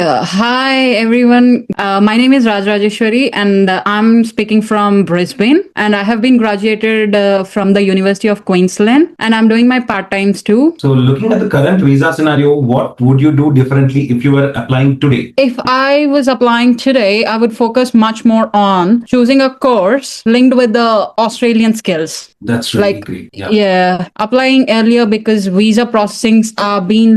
Hi, everyone. My name is Rajeshwari, and I'm speaking from Brisbane. And I have been graduated from the University of Queensland, and I'm doing my part times too. So, looking at the current visa scenario, what would you do differently if you were applying today? If I was applying today, I would focus much more on choosing a course linked with the Australian skills. That's really great. Yeah, applying earlier because visa processings are being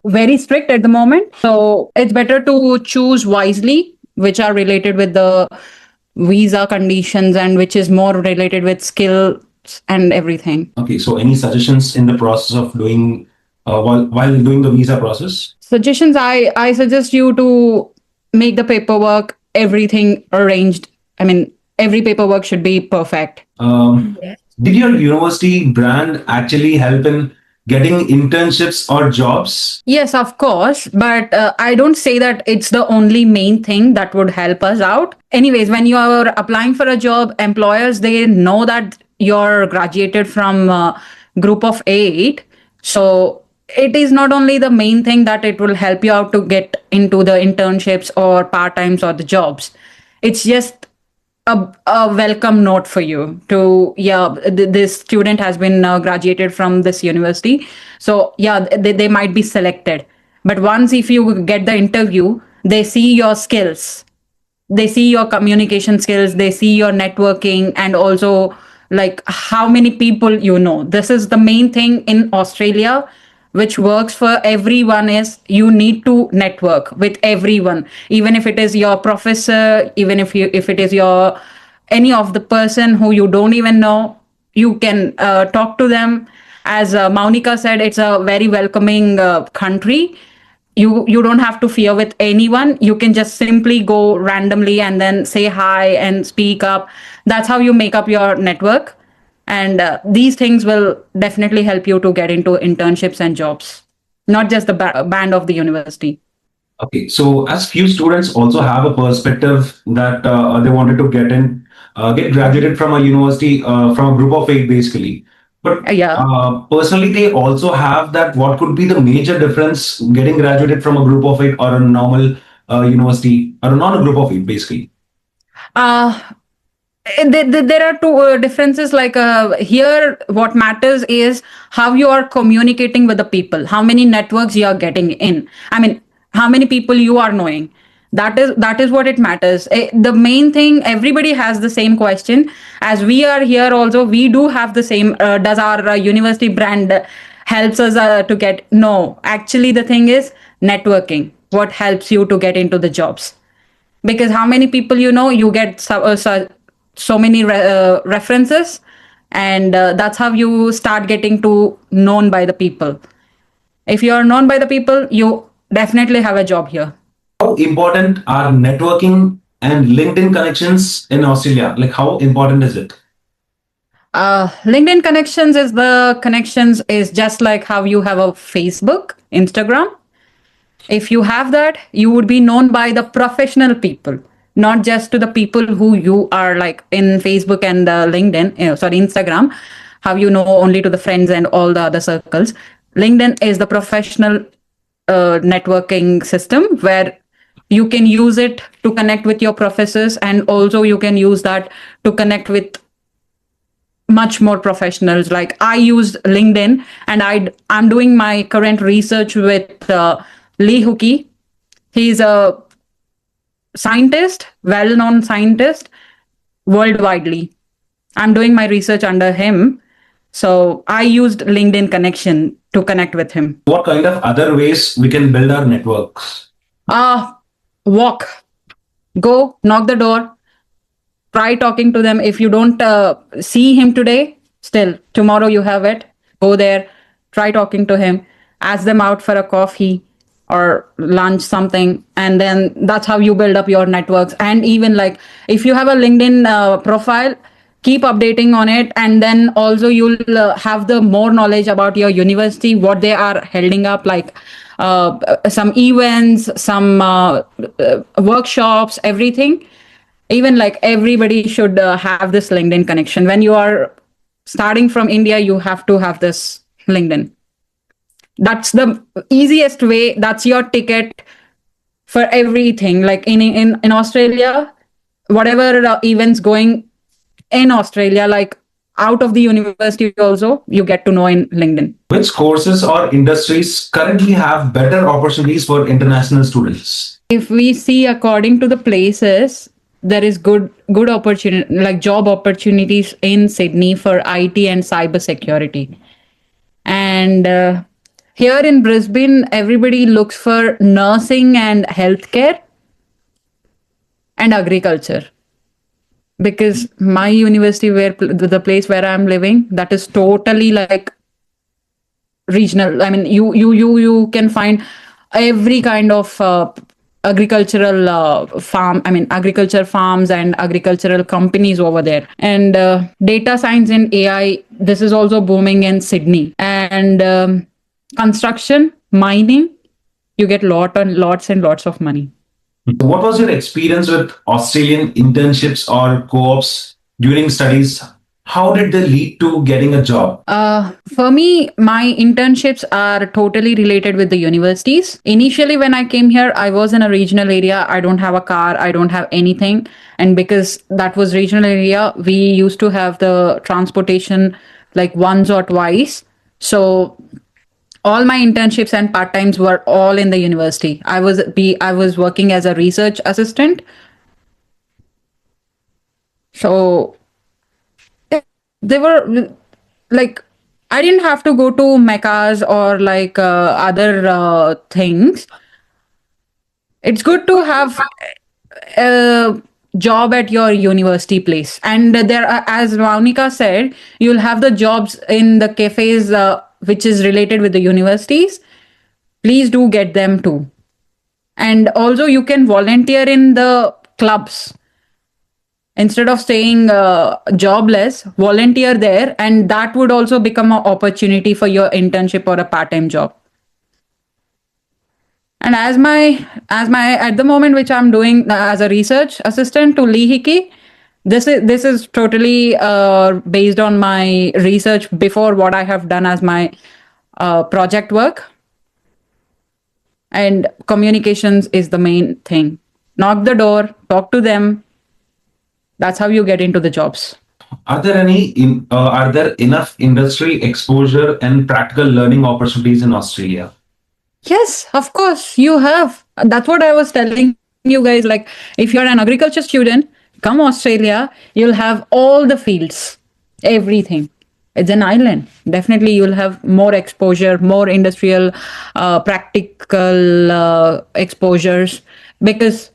very strict at the moment. So it's better to choose wisely, which are related with the visa conditions and which is more related with skills and everything. Okay, so any suggestions in the process of doing while doing the visa process? Suggestions, I suggest you to make the paperwork, everything arranged. I mean, every paperwork should be perfect. Did your university brand actually help in getting internships or jobs? Yes, of course, but I don't say that it's the only main thing that would help us out. Anyways, when you are applying for a job, employers they know that you're graduated from group of 8. So it is not only the main thing that it will help you out to get into the internships or part-times or the jobs. It's just a welcome note for you to this student has been graduated from this university, so yeah, they might be selected. But once if you get the interview, they see your skills, they see your communication skills, they see your networking, and also like how many people you know. This is the main thing in Australia which works for everyone, is you need to network with everyone, even if it is your professor, even if it is your any of the person who you don't even know. You can talk to them. As Maunika said, it's a very welcoming country. You don't have to fear with anyone. You can just simply go randomly and then say hi and speak up. That's how you make up your network, and these things will definitely help you to get into internships and jobs, not just the band of the university. Okay, so as few students also have a perspective that they wanted to get graduated from a university, from a group of 8, basically. But Yeah. personally, they also have that what could be the major difference getting graduated from a group of 8 or a normal university or not a group of 8, basically. uh there are two differences. Here what matters is how you are communicating with the people, how many networks you are getting in. I mean, how many people you are knowing. That is what it matters. The main thing, everybody has the same question. As we are here also, we do have the same, does our university brand helps us to get. No, actually the thing is networking what helps you to get into the jobs. Because how many people you know, you get so many references, and that's how you start getting to known by the people. If you are known by the people, you definitely have a job here. How important are networking and LinkedIn connections in Australia? Like, how important is it? LinkedIn connections is just like how you have a Facebook, Instagram. If you have that, you would be known by the professional people, not just to the people who you are like in Facebook and LinkedIn, sorry, Instagram, how you know only to the friends and all the other circles. LinkedIn is the professional networking system where you can use it to connect with your professors, and also you can use that to connect with much more professionals. Like I used LinkedIn, and I'm doing my current research with Lee Hookie. He's a scientist, well-known scientist worldwidely. I'm doing my research under him. So I used LinkedIn connection to connect with him. What kind of other ways we can build our networks? Walk, go, knock the door, try talking to them. If you don't see him today, still tomorrow you have it. Go there, try talking to him, ask them out for a coffee or lunch, something, and then that's how you build up your networks. And even like if you have a LinkedIn profile, keep updating on it, and then also you'll have the more knowledge about your university, what they are holding up, like some events, some workshops, everything. Even like everybody should have this LinkedIn connection. When you are starting from India, you have to have this LinkedIn. That's the easiest way. That's your ticket for everything. Like in Australia, whatever events going in Australia, like out of the university also, you get to know in LinkedIn. Which courses or industries currently have better opportunities for international students? If we see according to the places, there is good opportunity, like job opportunities in Sydney for IT and cyber security. And here in Brisbane, everybody looks for nursing and healthcare and agriculture, because my university, where the place where I'm living, that is totally like regional. I mean, you can find every kind of agricultural farm. I mean, agriculture farms and agricultural companies over there. And data science and AI, this is also booming in Sydney. And construction, mining, you get lots and lots of money. What was your experience with Australian internships or co-ops during studies? How did they lead to getting a job? For me, my internships are totally related with the universities. Initially, when I came here, I was in a regional area. I don't have a car. I don't have anything. And because that was regional area, we used to have the transportation like once or twice. So all my internships and part times were all in the university. I was working as a research assistant. So they were like, I didn't have to go to meccas or like other things. It's good to have a job at your university place. And there are, as Raunika said, you'll have the jobs in the cafes which is related with the universities. Please do get them too. And also you can volunteer in the clubs. Instead of staying jobless, volunteer there, and that would also become an opportunity for your internship or a part-time job. And as my at the moment, which I'm doing as a research assistant to Lihiki, this is totally based on my research before what I have done as my project work. And communications is the main thing. Knock the door, talk to them. That's how you get into the jobs. Are there enough industry exposure and practical learning opportunities in Australia? Yes, of course, you have. That's what I was telling you guys. Like, if you're an agriculture student, come Australia, you'll have all the fields, everything. It's an island. Definitely, you'll have more exposure, more industrial, practical exposures, because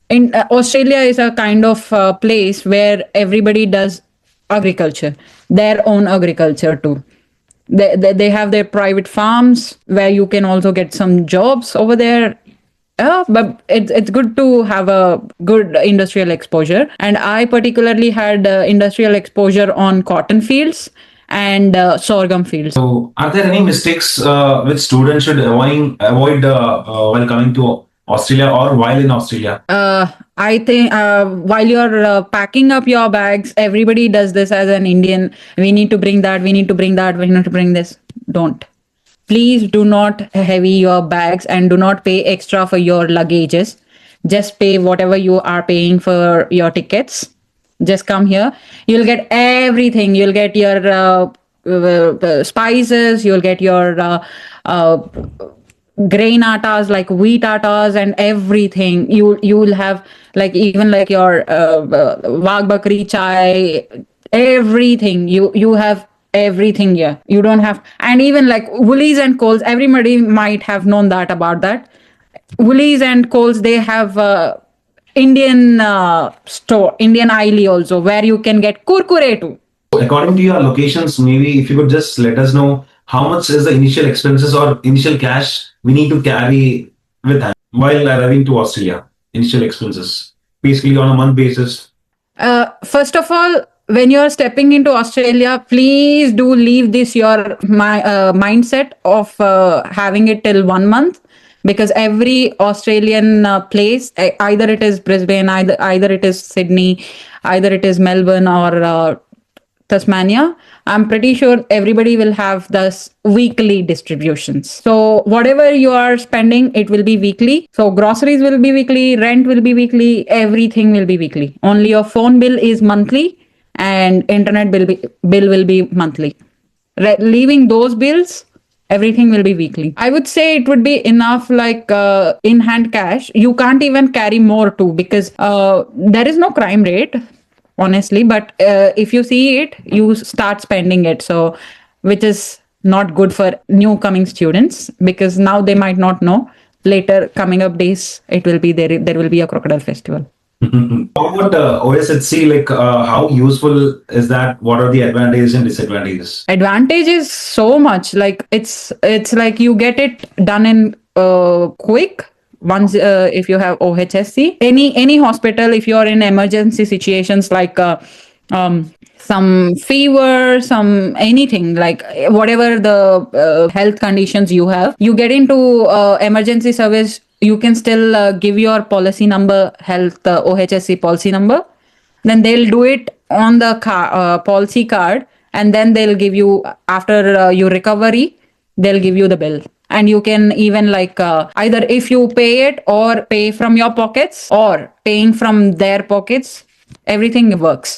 in Australia is a kind of place where everybody does agriculture, their own agriculture too. They have their private farms where you can also get some jobs over there. But it's good to have a good industrial exposure. And I particularly had industrial exposure on cotton fields and sorghum fields. So, are there any mistakes which students should avoid while coming to Australia or while in Australia? I think while you're packing up your bags, everybody does this as an Indian. We need to bring that, we need to bring that, we need to bring this. Don't. Please do not heavy your bags and do not pay extra for your luggages. Just pay whatever you are paying for your tickets. Just come here. You'll get everything. You'll get your spices, you'll get your grain attas like wheat attas and everything. You'll have like even like your wag bakri chai, everything. You have everything here. You don't have. And even like Woolies and Coles, everybody might have known that about that. Woolies and Coles, they have Indian store, Indian aisle also, where you can get kurkure too. According to your locations, maybe if you could just let us know how much is the initial expenses or initial cash we need to carry with hand while arriving to Australia. Initial expenses, basically on a month basis. First of all, when you're stepping into Australia, please do leave this your mindset of having it till 1 month, because every Australian place, either it is Brisbane, either it is Sydney, either it is Melbourne or Tasmania, I'm pretty sure everybody will have this weekly distributions. So whatever you are spending, it will be weekly. So groceries will be weekly, rent will be weekly, everything will be weekly. Only your phone bill is monthly and internet bill will be monthly. Leaving those bills, everything will be weekly. I would say it would be enough, like in hand cash. You can't even carry more too, because there is no crime rate, honestly. But if you see it, you start spending it. So, which is not good for new coming students, because now they might not know. Later coming up days, it will be there. There will be a crocodile festival. How about OSHC? Like, how useful is that? What are the advantages and disadvantages? Advantage is so much, like it's like you get it done in quick once, if you have OHSC. Any hospital, if you're in emergency situations, like some fever, some anything, like whatever the health conditions you have, you get into emergency service, you can still give your policy number, health OHSC policy number. Then they'll do it on the policy card, and then they'll give you, after your recovery, they'll give you the bill. And you can even, like, either if you pay it or pay from your pockets or paying from their pockets, everything works.